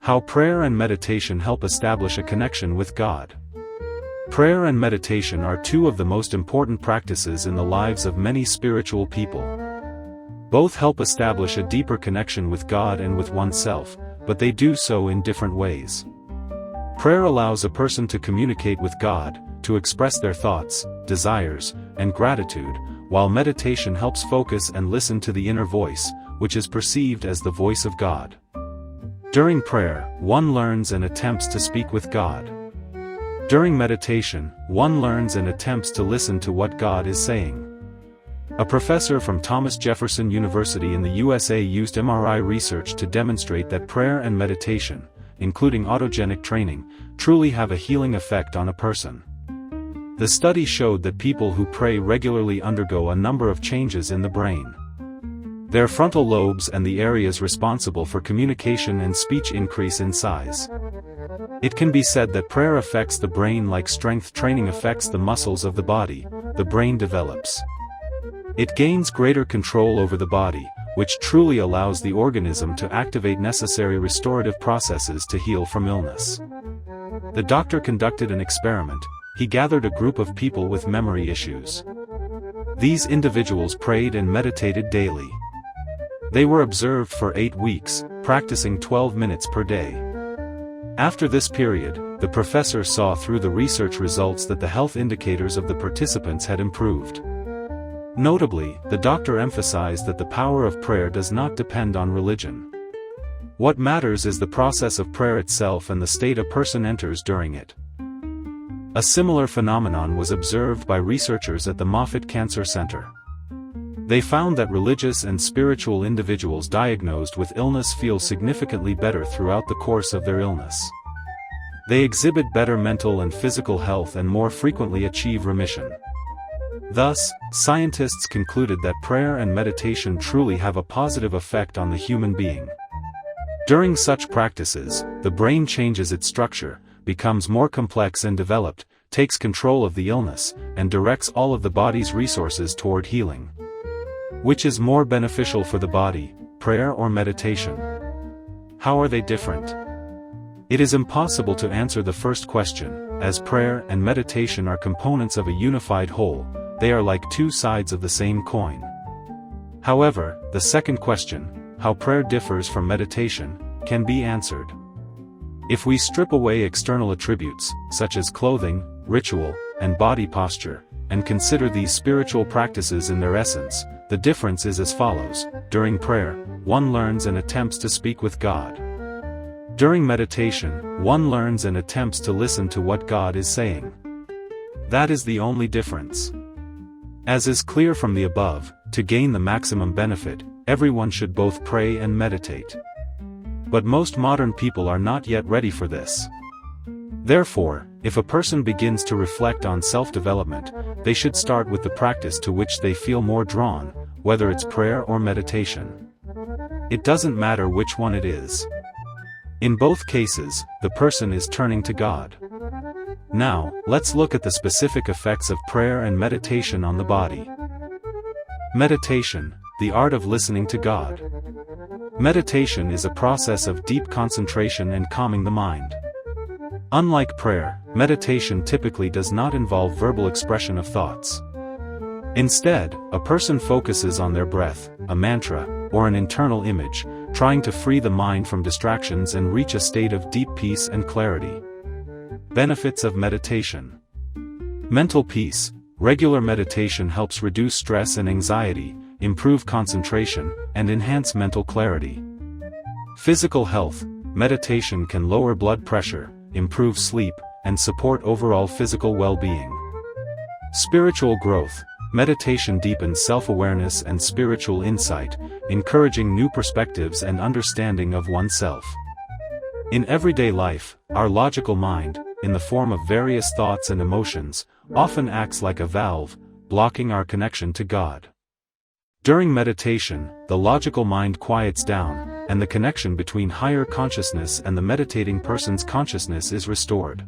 How prayer and meditation help establish a connection with God. Prayer and meditation are two of the most important practices in the lives of many spiritual people. Both help establish a deeper connection with God and with oneself, but they do so in different ways. Prayer allows a person to communicate with God, to express their thoughts, desires, and gratitude, while meditation helps focus and listen to the inner voice, which is perceived as the voice of God. During prayer, one learns and attempts to speak with God. During meditation, one learns and attempts to listen to what God is saying. A professor from Thomas Jefferson University in the USA used MRI research to demonstrate that prayer and meditation, including autogenic training, truly have a healing effect on a person. The study showed that people who pray regularly undergo a number of changes in the brain. Their frontal lobes and the areas responsible for communication and speech increase in size. It can be said that prayer affects the brain like strength training affects the muscles of the body. The brain develops. It gains greater control over the body, which truly allows the organism to activate necessary restorative processes to heal from illness. The doctor conducted an experiment. He gathered a group of people with memory issues. These individuals prayed and meditated daily. They were observed for 8 weeks, practicing 12 minutes per day. After this period, the professor saw through the research results that the health indicators of the participants had improved. Notably, the doctor emphasized that the power of prayer does not depend on religion. What matters is the process of prayer itself and the state a person enters during it. A similar phenomenon was observed by researchers at the Moffitt Cancer Center. They found that religious and spiritual individuals diagnosed with illness feel significantly better throughout the course of their illness. They exhibit better mental and physical health and more frequently achieve remission. Thus, scientists concluded that prayer and meditation truly have a positive effect on the human being. During such practices, the brain changes its structure, becomes more complex and developed, takes control of the illness, and directs all of the body's resources toward healing. Which is more beneficial for the body, prayer or meditation? How are they different? It is impossible to answer the first question, as prayer and meditation are components of a unified whole. They are like two sides of the same coin. However, the second question, how prayer differs from meditation, can be answered. If we strip away external attributes, such as clothing, ritual, and body posture, and consider these spiritual practices in their essence, the difference is as follows. During prayer, one learns and attempts to speak with God. During meditation, one learns and attempts to listen to what God is saying. That is the only difference. As is clear from the above, to gain the maximum benefit, everyone should both pray and meditate. But most modern people are not yet ready for this. Therefore, if a person begins to reflect on self-development, they should start with the practice to which they feel more drawn, whether it's prayer or meditation. It doesn't matter which one it is. In both cases, the person is turning to God. Now, let's look at the specific effects of prayer and meditation on the body. Meditation, the art of listening to God. Meditation is a process of deep concentration and calming the mind. Unlike prayer, meditation typically does not involve verbal expression of thoughts. Instead, a person focuses on their breath, a mantra, or an internal image, trying to free the mind from distractions and reach a state of deep peace and clarity. Benefits of meditation. Mental peace. Regular meditation helps reduce stress and anxiety, improve concentration, and enhance mental clarity. Physical health. Meditation can lower blood pressure, improve sleep, and support overall physical well-being. Spiritual growth. Meditation deepens self-awareness and spiritual insight, encouraging new perspectives and understanding of oneself. In everyday life, our logical mind, in the form of various thoughts and emotions, often acts like a valve, blocking our connection to God. During meditation, the logical mind quiets down, and the connection between higher consciousness and the meditating person's consciousness is restored.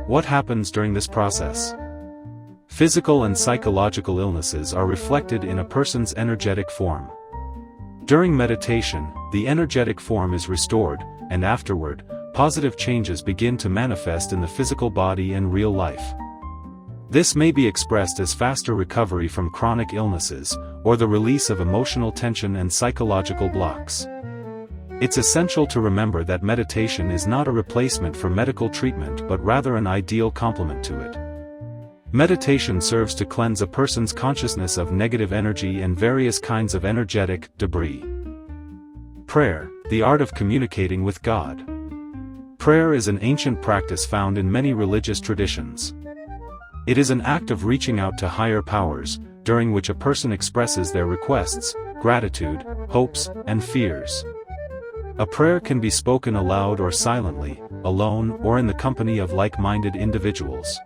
What happens during this process? Physical and psychological illnesses are reflected in a person's energetic form. During meditation, the energetic form is restored, and afterward, positive changes begin to manifest in the physical body and real life. This may be expressed as faster recovery from chronic illnesses, or the release of emotional tension and psychological blocks. It's essential to remember that meditation is not a replacement for medical treatment but rather an ideal complement to it. Meditation serves to cleanse a person's consciousness of negative energy and various kinds of energetic debris. Prayer, the art of communicating with God. Prayer is an ancient practice found in many religious traditions. It is an act of reaching out to higher powers, during which a person expresses their requests, gratitude, hopes, and fears. A prayer can be spoken aloud or silently, alone or in the company of like-minded individuals.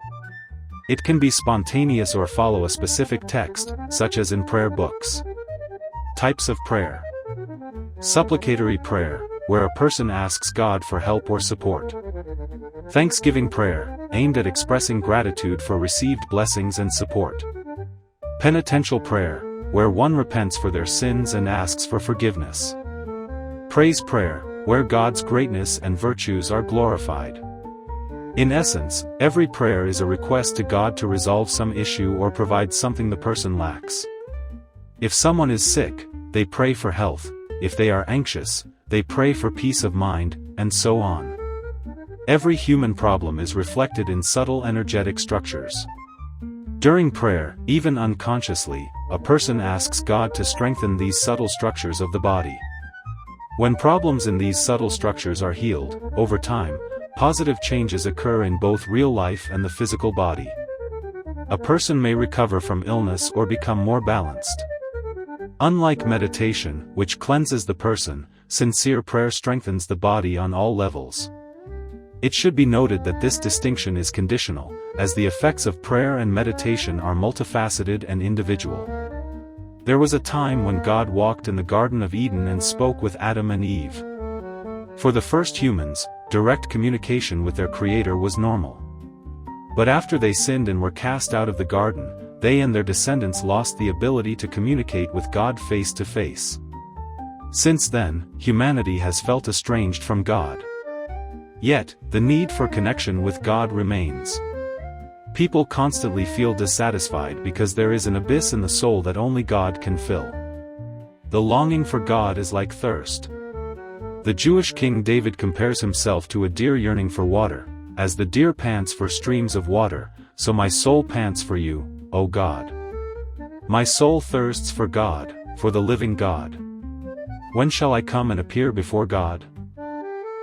It can be spontaneous or follow a specific text, such as in prayer books. Types of prayer. Supplicatory prayer, where a person asks God for help or support. Thanksgiving prayer, aimed at expressing gratitude for received blessings and support. Penitential prayer, where one repents for their sins and asks for forgiveness. Praise prayer, where God's greatness and virtues are glorified. In essence, every prayer is a request to God to resolve some issue or provide something the person lacks. If someone is sick, they pray for health; if they are anxious, they pray for peace of mind, and so on. Every human problem is reflected in subtle energetic structures. During prayer, even unconsciously, a person asks God to strengthen these subtle structures of the body. When problems in these subtle structures are healed, over time, positive changes occur in both real life and the physical body. A person may recover from illness or become more balanced. Unlike meditation, which cleanses the person, sincere prayer strengthens the body on all levels. It should be noted that this distinction is conditional, as the effects of prayer and meditation are multifaceted and individual. There was a time when God walked in the Garden of Eden and spoke with Adam and Eve. For the first humans, direct communication with their Creator was normal. But after they sinned and were cast out of the garden, they and their descendants lost the ability to communicate with God face to face. Since then, humanity has felt estranged from God. Yet, the need for connection with God remains. People constantly feel dissatisfied because there is an abyss in the soul that only God can fill. The longing for God is like thirst. The Jewish king David compares himself to a deer yearning for water. As the deer pants for streams of water, so my soul pants for you, O God. My soul thirsts for God, for the living God. When shall I come and appear before God?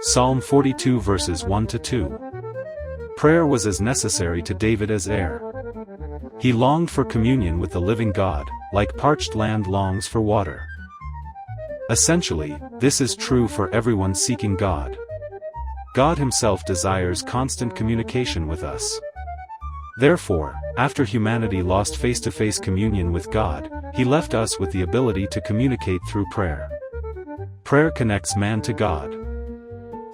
Psalm 42 verses 1-2. Prayer was as necessary to David as air. He longed for communion with the living God, like parched land longs for water. Essentially, this is true for everyone seeking God. God Himself desires constant communication with us. Therefore, after humanity lost face-to-face communion with God, He left us with the ability to communicate through prayer. Prayer connects man to God.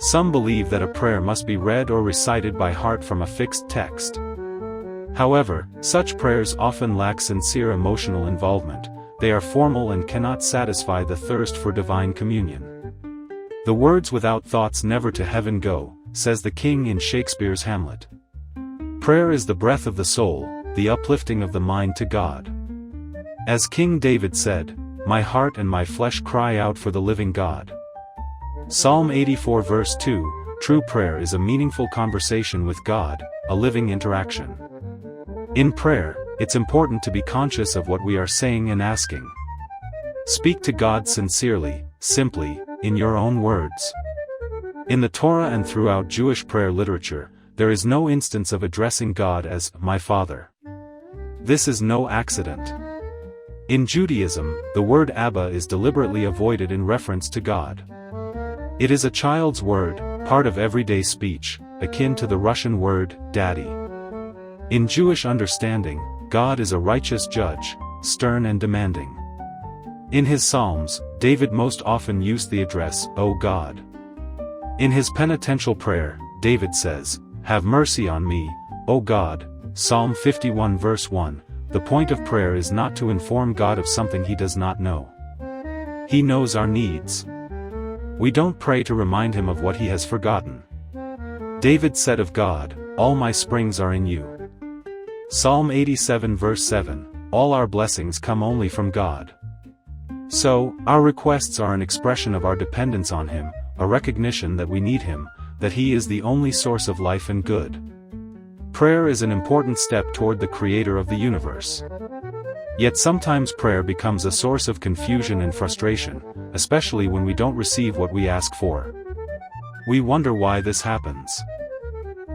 Some believe that a prayer must be read or recited by heart from a fixed text. However, such prayers often lack sincere emotional involvement. They are formal and cannot satisfy the thirst for divine communion. The words without thoughts never to heaven go, says the king in Shakespeare's Hamlet. Prayer is the breath of the soul, the uplifting of the mind to God. As King David said, "My heart and my flesh cry out for the living God." Psalm 84 verse 2, true prayer is a meaningful conversation with God, a living interaction. In prayer, it's important to be conscious of what we are saying and asking. Speak to God sincerely, simply, in your own words. In the Torah and throughout Jewish prayer literature, there is no instance of addressing God as "my Father." This is no accident. In Judaism, the word Abba is deliberately avoided in reference to God. It is a child's word, part of everyday speech, akin to the Russian word, daddy. In Jewish understanding, God is a righteous judge, stern and demanding. In his Psalms, David most often used the address, "O God." In his penitential prayer, David says, "Have mercy on me, O God," Psalm 51 verse 1. The point of prayer is not to inform God of something He does not know. He knows our needs. We don't pray to remind him of what he has forgotten. David said of God, "All my springs are in you." Psalm 87 verse 7, all our blessings come only from God. So, our requests are an expression of our dependence on him, a recognition that we need him, that he is the only source of life and good. Prayer is an important step toward the Creator of the universe. Yet sometimes prayer becomes a source of confusion and frustration, especially when we don't receive what we ask for. We wonder why this happens.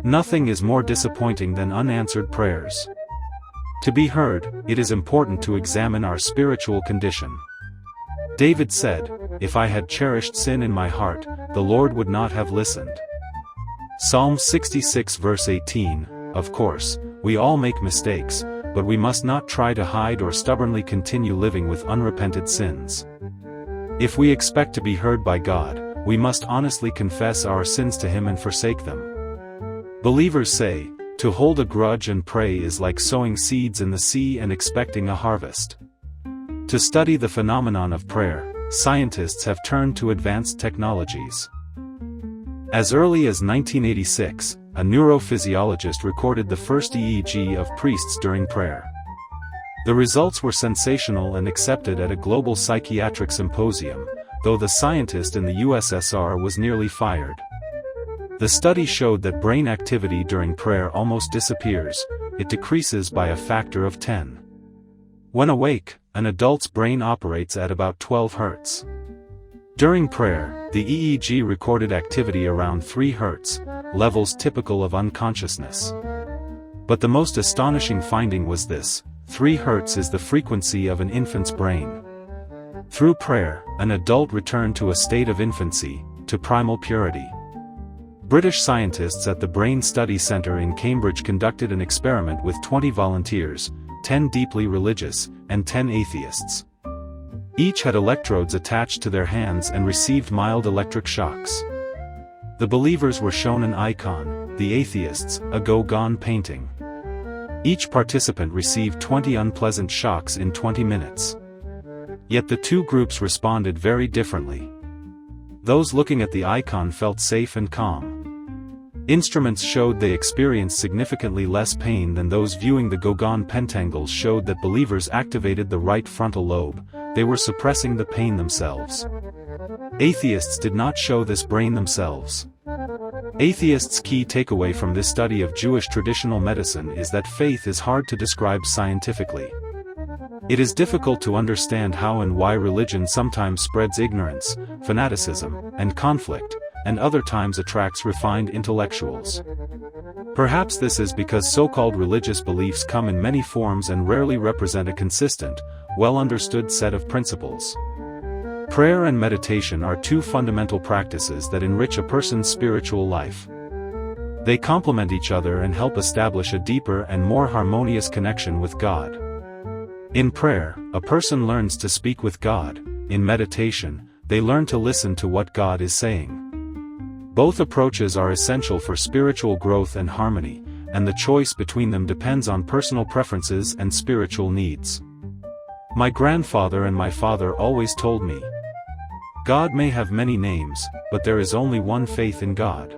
Nothing is more disappointing than unanswered prayers. To be heard, it is important to examine our spiritual condition. David said, "If I had cherished sin in my heart, the Lord would not have listened." Psalm 66 verse 18, of course, we all make mistakes, but we must not try to hide or stubbornly continue living with unrepented sins. If we expect to be heard by God, we must honestly confess our sins to him and forsake them. Believers say, to hold a grudge and pray is like sowing seeds in the sea and expecting a harvest. To study the phenomenon of prayer, scientists have turned to advanced technologies. As early as 1986, a neurophysiologist recorded the first EEG of priests during prayer. The results were sensational and accepted at a global psychiatric symposium, though the scientist in the USSR was nearly fired. The study showed that brain activity during prayer almost disappears, it decreases by a factor of 10. When awake, an adult's brain operates at about 12 Hz. During prayer, the EEG recorded activity around 3 Hz, levels typical of unconsciousness. But the most astonishing finding was this: 3 Hz is the frequency of an infant's brain. Through prayer, an adult returned to a state of infancy, to primal purity. British scientists at the Brain Study Centre in Cambridge conducted an experiment with 20 volunteers, 10 deeply religious, and 10 atheists. Each had electrodes attached to their hands and received mild electric shocks. The believers were shown an icon, the atheists, a Gauguin painting. Each participant received 20 unpleasant shocks in 20 minutes. Yet the two groups responded very differently. Those looking at the icon felt safe and calm. Instruments showed they experienced significantly less pain than those viewing the Gauguin pentangles showed that believers activated the right frontal lobe, they were suppressing the pain themselves. Atheists did not show this brain themselves. Atheists' key takeaway from this study of Jewish traditional medicine is that faith is hard to describe scientifically. It is difficult to understand how and why religion sometimes spreads ignorance, fanaticism, and conflict, and other times attracts refined intellectuals. Perhaps this is because so-called religious beliefs come in many forms and rarely represent a consistent, well-understood set of principles. Prayer and meditation are two fundamental practices that enrich a person's spiritual life. They complement each other and help establish a deeper and more harmonious connection with God. In prayer, a person learns to speak with God. In meditation, they learn to listen to what God is saying. Both approaches are essential for spiritual growth and harmony, and the choice between them depends on personal preferences and spiritual needs. My grandfather and my father always told me, God may have many names, but there is only one faith in God.